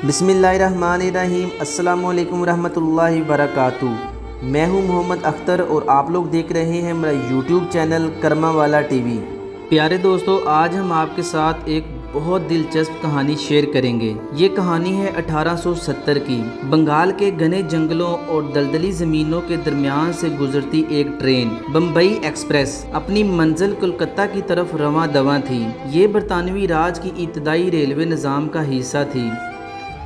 بسم اللہ الرحمن الرحیم۔ السلام علیکم ورحمۃ اللہ وبرکاتہ۔ میں ہوں محمد اختر اور آپ لوگ دیکھ رہے ہیں میرا یوٹیوب چینل کرما والا ٹی وی۔ پیارے دوستو، آج ہم آپ کے ساتھ ایک بہت دلچسپ کہانی شیئر کریں گے۔ یہ کہانی ہے 1870 کی۔ بنگال کے گھنے جنگلوں اور دلدلی زمینوں کے درمیان سے گزرتی ایک ٹرین بمبئی ایکسپریس اپنی منزل کولکتہ کی طرف رواں دواں تھی۔ یہ برطانوی راج کی ابتدائی ریلوے نظام کا حصہ تھی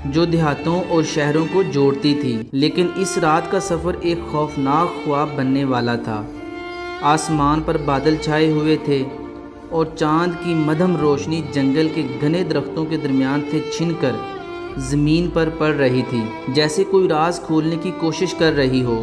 جو دیہاتوں اور شہروں کو جوڑتی تھی، لیکن اس رات کا سفر ایک خوفناک خواب بننے والا تھا۔ آسمان پر بادل چھائے ہوئے تھے اور چاند کی مدھم روشنی جنگل کے گھنے درختوں کے درمیان سے چھن کر زمین پر پڑ رہی تھی، جیسے کوئی راز کھولنے کی کوشش کر رہی ہو۔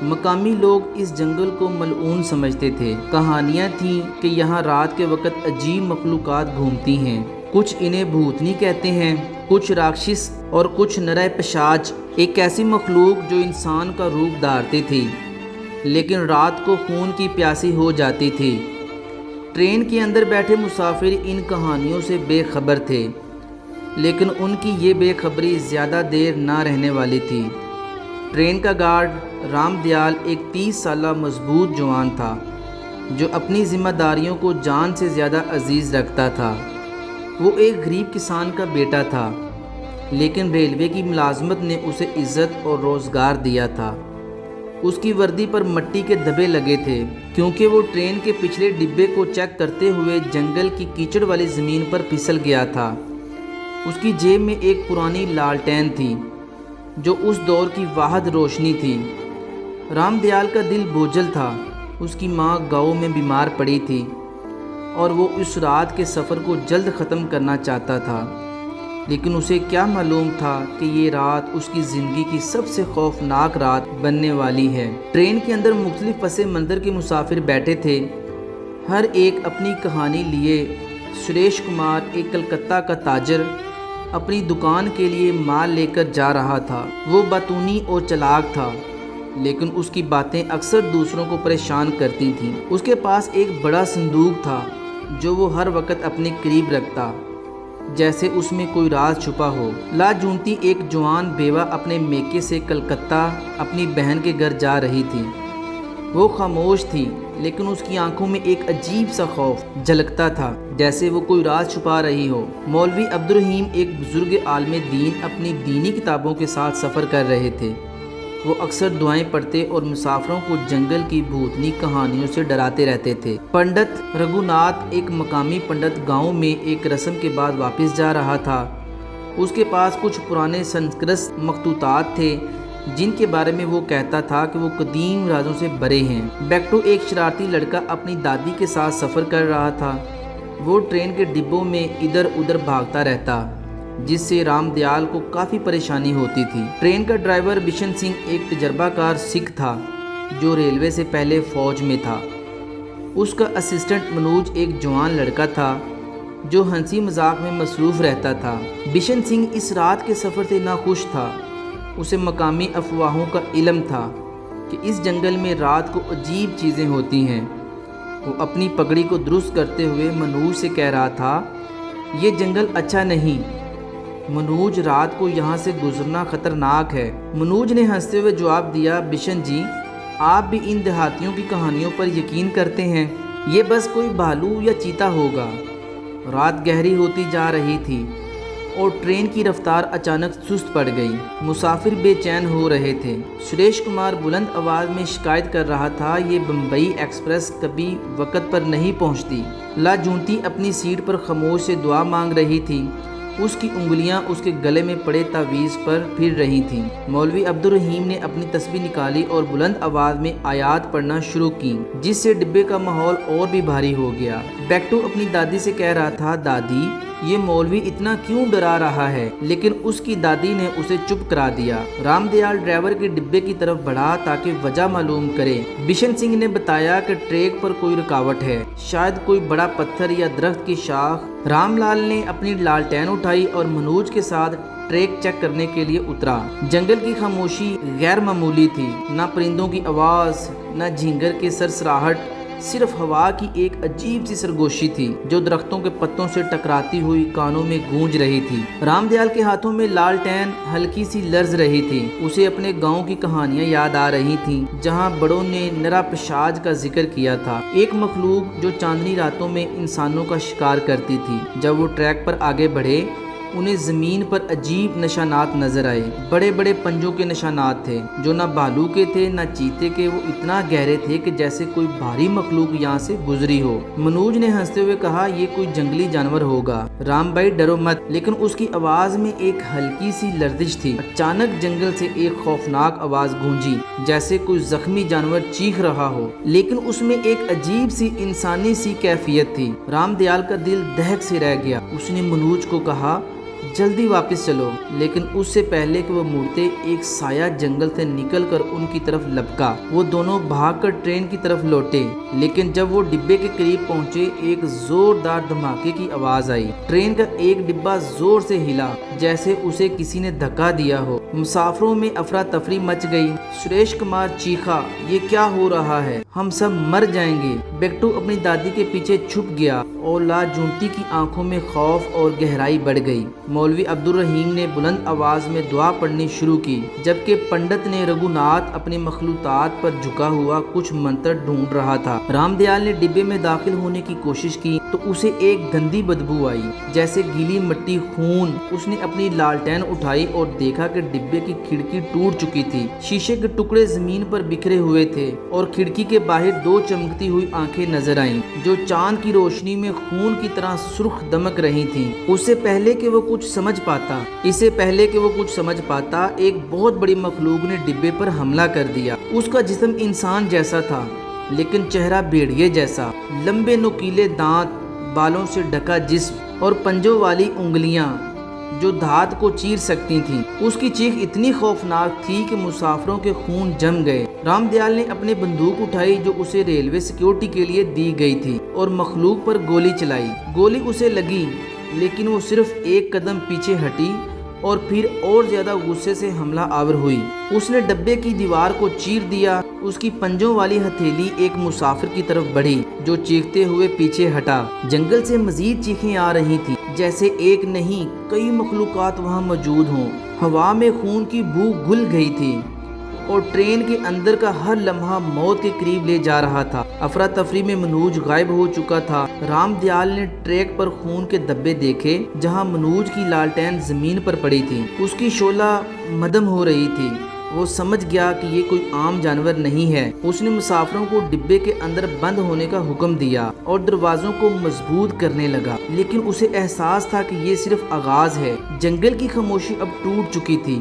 مقامی لوگ اس جنگل کو ملعون سمجھتے تھے۔ کہانیاں تھیں کہ یہاں رات کے وقت عجیب مخلوقات گھومتی ہیں، کچھ انہیں بھوتنی کہتے ہیں، کچھ راکشس اور کچھ نرائے پشاچ، ایک ایسی مخلوق جو انسان کا روپ دھارتی تھی لیکن رات کو خون کی پیاسی ہو جاتی تھی۔ ٹرین کے اندر بیٹھے مسافر ان کہانیوں سے بے خبر تھے، لیکن ان کی یہ بے خبری زیادہ دیر نہ رہنے والی تھی۔ ٹرین کا گارڈ رام دیال ایک 30 سالہ مضبوط جوان تھا جو اپنی ذمہ داریوں کو جان سے زیادہ عزیز رکھتا تھا۔ وہ ایک غریب کسان کا بیٹا تھا، لیکن ریلوے کی ملازمت نے اسے عزت اور روزگار دیا تھا۔ اس کی وردی پر مٹی کے دھبے لگے تھے کیونکہ وہ ٹرین کے پچھلے ڈبے کو چیک کرتے ہوئے جنگل کی کیچڑ والی زمین پر پھسل گیا تھا۔ اس کی جیب میں ایک پرانی لالٹین تھی جو اس دور کی واحد روشنی تھی۔ رام دیال کا دل بوجھل تھا۔ اس کی ماں گاؤں میں بیمار پڑی تھی اور وہ اس رات کے سفر کو جلد ختم کرنا چاہتا تھا، لیکن اسے کیا معلوم تھا کہ یہ رات اس کی زندگی کی سب سے خوفناک رات بننے والی ہے۔ ٹرین کے اندر مختلف پس منظر کے مسافر بیٹھے تھے، ہر ایک اپنی کہانی لیے۔ سریش کمار، ایک کلکتہ کا تاجر، اپنی دکان کے لیے مال لے کر جا رہا تھا۔ وہ باتونی اور چلاک تھا، لیکن اس کی باتیں اکثر دوسروں کو پریشان کرتی تھیں۔ اس کے پاس ایک بڑا صندوق تھا جو وہ ہر وقت اپنے قریب رکھتا، جیسے اس میں کوئی راز چھپا ہو۔ لاجونتی، ایک جوان بیوہ اپنے میکے سے کلکتہ اپنی بہن کے گھر جا رہی تھی۔ وہ خاموش تھی، لیکن اس کی آنکھوں میں ایک عجیب سا خوف جھلکتا تھا، جیسے وہ کوئی راز چھپا رہی ہو۔ مولوی عبدالرحیم، ایک بزرگ عالم دین، اپنی دینی کتابوں کے ساتھ سفر کر رہے تھے۔ وہ اکثر دعائیں پڑھتے اور مسافروں کو جنگل کی بھوتنی کہانیوں سے ڈراتے رہتے تھے۔ پنڈت رگھوناتھ، ایک مقامی پنڈت، گاؤں میں ایک رسم کے بعد واپس جا رہا تھا۔ اس کے پاس کچھ پرانے سنسکرت مخطوطات تھے جن کے بارے میں وہ کہتا تھا کہ وہ قدیم رازوں سے بھرے ہیں۔ بیکٹو، ایک شرارتی لڑکا، اپنی دادی کے ساتھ سفر کر رہا تھا۔ وہ ٹرین کے ڈبوں میں ادھر ادھر بھاگتا رہتا، جس سے رام دیال کو کافی پریشانی ہوتی تھی۔ ٹرین کا ڈرائیور بشن سنگھ ایک تجربہ کار سکھ تھا جو ریلوے سے پہلے فوج میں تھا۔ اس کا اسسٹنٹ منوج ایک جوان لڑکا تھا جو ہنسی مذاق میں مصروف رہتا تھا۔ بشن سنگھ اس رات کے سفر سے ناخوش تھا۔ اسے مقامی افواہوں کا علم تھا کہ اس جنگل میں رات کو عجیب چیزیں ہوتی ہیں۔ وہ اپنی پگڑی کو درست کرتے ہوئے منوج سے کہہ رہا تھا، یہ جنگل اچھا نہیں منوج، رات کو یہاں سے گزرنا خطرناک ہے۔ منوج نے ہنستے ہوئے جواب دیا، بشن جی، آپ بھی ان دیہاتیوں کی کہانیوں پر یقین کرتے ہیں؟ یہ بس کوئی بھالو یا چیتا ہوگا۔ رات گہری ہوتی جا رہی تھی اور ٹرین کی رفتار اچانک سست پڑ گئی۔ مسافر بے چین ہو رہے تھے۔ سریش کمار بلند آواز میں شکایت کر رہا تھا، یہ بمبئی ایکسپریس کبھی وقت پر نہیں پہنچتی۔ لاجونتی اپنی سیٹ پر خاموش سے دعا مانگ رہی تھی۔ اس کی انگلیاں اس کے گلے میں پڑے تعویذ پر پھر رہی تھیں۔ مولوی عبدالرحیم نے اپنی تسبیح نکالی اور بلند آواز میں آیات پڑھنا شروع کی، جس سے ڈبے کا ماحول اور بھی بھاری ہو گیا۔ بیکٹو اپنی دادی سے کہہ رہا تھا، دادی، یہ مولوی اتنا کیوں ڈرا رہا ہے؟ لیکن اس کی دادی نے اسے چپ کرا دیا۔ رام دیال ڈرائیور کے ڈبے کی طرف بڑھا تاکہ وجہ معلوم کرے۔ بشن سنگھ نے بتایا کہ ٹریک پر کوئی رکاوٹ ہے، شاید کوئی بڑا پتھر یا درخت کی شاخ۔ رام لال نے اپنی لالٹین اٹھائی اور منوج کے ساتھ ٹریک چیک کرنے کے لیے اترا۔ جنگل کی خاموشی غیر معمولی تھی، نہ پرندوں کی آواز، نہ جھینگر کے سرسراہٹ، صرف ہوا کی ایک عجیب سی سرگوشی تھی جو درختوں کے پتوں سے ٹکراتی ہوئی کانوں میں گونج رہی تھی۔ رام دیال کے ہاتھوں میں لالٹین ہلکی سی لرز رہی تھی۔ اسے اپنے گاؤں کی کہانیاں یاد آ رہی تھیں جہاں بڑوں نے نرا پشاج کا ذکر کیا تھا، ایک مخلوق جو چاندنی راتوں میں انسانوں کا شکار کرتی تھی۔ جب وہ ٹریک پر آگے بڑھے انہیں زمین پر عجیب نشانات نظر آئے، بڑے بڑے پنجوں کے نشانات تھے جو نہ بھالو کے تھے نہ چیتے کے، وہ اتنا گہرے تھے کہ جیسے کوئی بھاری مخلوق یہاں سے گزری ہو۔ منوج نے ہنستے ہوئے کہا، یہ کوئی جنگلی جانور ہوگا رام بھائی، ڈرو مت۔ لیکن اس کی آواز میں ایک ہلکی سی لرزش تھی۔ اچانک جنگل سے ایک خوفناک آواز گونجی جیسے کوئی زخمی جانور چیخ رہا ہو، لیکن اس میں ایک عجیب سی انسانی سی کیفیت تھی۔ رام دیال کا دل دہک سے رہ گیا۔ اس نے منوج کو کہا، جلدی واپس چلو، لیکن اس سے پہلے کہ وہ مڑتے ایک سایہ جنگل سے نکل کر ان کی طرف لپکا۔ وہ دونوں بھاگ کر ٹرین کی طرف لوٹے، لیکن جب وہ ڈبے کے قریب پہنچے ایک زوردار دھماکے کی آواز آئی۔ ٹرین کا ایک ڈبہ زور سے ہلا جیسے اسے کسی نے دھکا دیا ہو۔ مسافروں میں افراتفری مچ گئی۔ سریش کمار چیخا، یہ کیا ہو رہا ہے؟ ہم سب مر جائیں گے۔ بیکٹو اپنی دادی کے پیچھے چھپ گیا اور لاجونتی کی آنکھوں میں خوف اور گہرائی بڑھ گئی۔ مولوی عبدالرحیم نے بلند آواز میں دعا پڑھنی شروع کی، جبکہ پنڈت نے رگھوناتھ اپنی مخلوطات پر جھکا ہوا کچھ منتر ڈھونڈ رہا تھا۔ رام دیال نے ڈبے میں داخل ہونے کی کوشش کی تو اسے ایک گندی بدبو آئی جیسے گیلی مٹی، خون۔ اس نے اپنی لالٹین اٹھائی اور دیکھا کہ ڈبے کی کھڑکی ٹوٹ چکی تھی، شیشے کے ٹکڑے زمین پر بکھرے ہوئے تھے اور کھڑکی کے باہر دو چمکتی ہوئی آنکھیں نظر آئیں جو چاند کی روشنی میں خون کی طرح سرخ دمک رہی تھیں۔ اس سے پہلے کہ وہ کچھ سمجھ پاتا ایک بہت بڑی مخلوق نے ڈبے پر حملہ کر دیا۔ اس کا جسم انسان جیسا تھا لیکن چہرہ بھیڑیے جیسا، لمبے نوکیلے دانت، بالوں سے ڈھکا جسم اور پنجوں والی انگلیاں جو دھات کو چیر سکتی تھیں۔ اس کی چیخ اتنی خوفناک تھی کہ مسافروں کے خون جم گئے۔ رام دیال نے اپنی بندوق اٹھائی جو اسے ریلوے سیکیورٹی کے لیے دی گئی تھی اور مخلوق پر گولی چلائی۔ گولی اسے لگی لیکن وہ صرف ایک قدم پیچھے ہٹی اور پھر اور زیادہ غصے سے حملہ آور ہوئی۔ اس نے ڈبے کی دیوار کو چیر دیا۔ اس کی پنجوں والی ہتھیلی ایک مسافر کی طرف بڑھی جو چیختے ہوئے پیچھے ہٹا۔ جنگل سے مزید چیخیں آ رہی تھی جیسے ایک نہیں کئی مخلوقات وہاں موجود ہوں۔ ہوا میں خون کی بو گھل گئی تھی اور ٹرین کے اندر کا ہر لمحہ موت کے قریب لے جا رہا تھا۔ افراتفری میں منوج غائب ہو چکا تھا۔ رام دیال نے ٹریک پر خون کے دھبے دیکھے جہاں منوج کی لالٹین زمین پر پڑی تھی، اس کی شعلہ مدھم ہو رہی تھی۔ وہ سمجھ گیا کہ یہ کوئی عام جانور نہیں ہے۔ اس نے مسافروں کو ڈبے کے اندر بند ہونے کا حکم دیا اور دروازوں کو مضبوط کرنے لگا، لیکن اسے احساس تھا کہ یہ صرف آغاز ہے۔ جنگل کی خاموشی اب ٹوٹ چکی تھی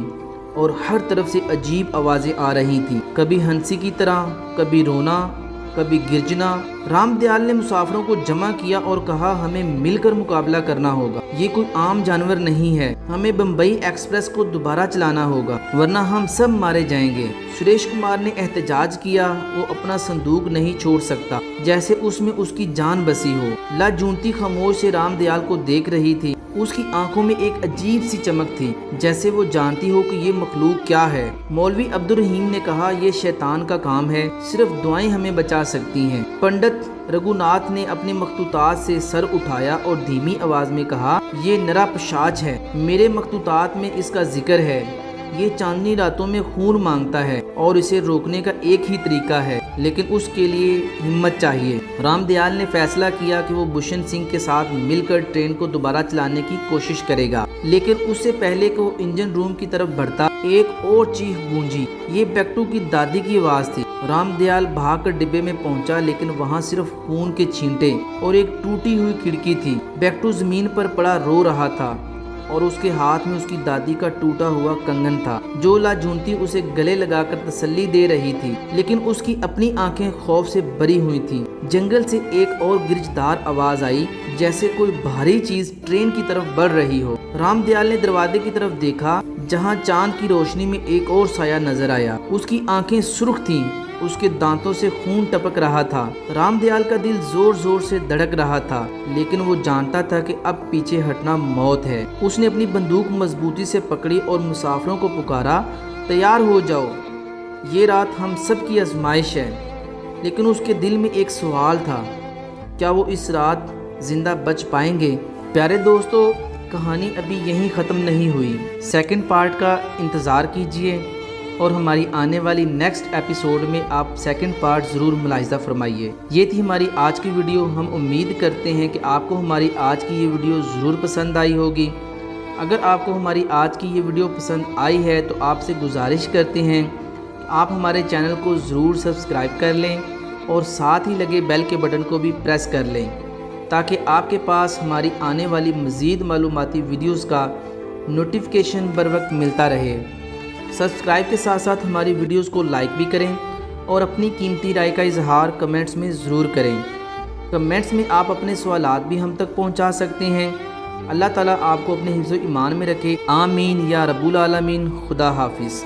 اور ہر طرف سے عجیب آوازیں آ رہی تھیں، کبھی ہنسی کی طرح، کبھی رونا، کبھی گرجنا۔ رام دیال نے مسافروں کو جمع کیا اور کہا، ہمیں مل کر مقابلہ کرنا ہوگا۔ یہ کوئی عام جانور نہیں ہے۔ ہمیں بمبئی ایکسپریس کو دوبارہ چلانا ہوگا ورنہ ہم سب مارے جائیں گے۔ سریش کمار نے احتجاج کیا، وہ اپنا صندوق نہیں چھوڑ سکتا جیسے اس میں اس کی جان بسی ہو۔ لاجونتی خاموش سے رام دیال کو دیکھ رہی تھی۔ اس کی آنکھوں میں ایک عجیب سی چمک تھی جیسے وہ جانتی ہو کہ یہ مخلوق کیا ہے۔ مولوی عبدالرحیم نے کہا، یہ شیطان کا کام ہے، صرف دعائیں ہمیں بچا سکتی ہیں۔ پنڈت رگھوناتھ نے اپنی مخطوطات سے سر اٹھایا اور دھیمی آواز میں کہا، یہ نرا پشاچ ہے، میرے مخطوطات میں اس کا ذکر ہے۔ یہ چاندنی راتوں میں خون مانگتا ہے اور اسے روکنے کا ایک ہی طریقہ ہے، لیکن اس کے لیے ہمت چاہیے۔ رام دیال نے فیصلہ کیا کہ وہ بشن سنگھ کے ساتھ مل کر ٹرین کو دوبارہ چلانے کی کوشش کرے گا، لیکن اس سے پہلے کہ وہ انجن روم کی طرف بڑھتا ایک اور چیخ گونجی۔ یہ بیکٹو کی دادی کی آواز تھی۔ رام دیال بھاگ کر ڈبے میں پہنچا لیکن وہاں صرف خون کے چھینٹے اور ایک ٹوٹی ہوئی کھڑکی تھی۔ بیکٹو زمین پر پڑا رو رہا تھا اور اس کے ہاتھ میں اس کی دادی کا ٹوٹا ہوا کنگن تھا جو لاجونتی اسے گلے لگا کر تسلی دے رہی تھی، لیکن اس کی اپنی آنکھیں خوف سے بھری ہوئی تھیں۔ جنگل سے ایک اور گرجدار آواز آئی جیسے کوئی بھاری چیز ٹرین کی طرف بڑھ رہی ہو۔ رام دیال نے دروازے کی طرف دیکھا جہاں چاند کی روشنی میں ایک اور سایہ نظر آیا۔ اس کی آنکھیں سرخ تھیں، اس کے دانتوں سے خون ٹپک رہا تھا۔ رام دیال کا دل زور زور سے دھڑک رہا تھا، لیکن وہ جانتا تھا کہ اب پیچھے ہٹنا موت ہے۔ اس نے اپنی بندوق مضبوطی سے پکڑی اور مسافروں کو پکارا، تیار ہو جاؤ، یہ رات ہم سب کی آزمائش ہے۔ لیکن اس کے دل میں ایک سوال تھا، کیا وہ اس رات زندہ بچ پائیں گے؟ پیارے دوستو، کہانی ابھی یہیں ختم نہیں ہوئی، سیکنڈ پارٹ کا انتظار کیجئے اور ہماری آنے والی نیکسٹ ایپیسوڈ میں آپ سیکنڈ پارٹ ضرور ملاحظہ فرمائیے۔ یہ تھی ہماری آج کی ویڈیو۔ ہم امید کرتے ہیں کہ آپ کو ہماری آج کی یہ ویڈیو ضرور پسند آئی ہوگی۔ اگر آپ کو ہماری آج کی یہ ویڈیو پسند آئی ہے تو آپ سے گزارش کرتے ہیں کہ آپ ہمارے چینل کو ضرور سبسکرائب کر لیں اور ساتھ ہی لگے بیل کے بٹن کو بھی پریس کر لیں تاکہ آپ کے پاس ہماری آنے والی مزید معلوماتی ویڈیوز کا نوٹیفیکیشن بر وقت ملتا رہے۔ سبسکرائب کے ساتھ ساتھ ہماری ویڈیوز کو لائک بھی کریں اور اپنی قیمتی رائے کا اظہار کمنٹس میں ضرور کریں۔ کمنٹس میں آپ اپنے سوالات بھی ہم تک پہنچا سکتے ہیں۔ اللہ تعالیٰ آپ کو اپنے حفظ و ایمان میں رکھے، آمین یا رب العالمین۔ خدا حافظ۔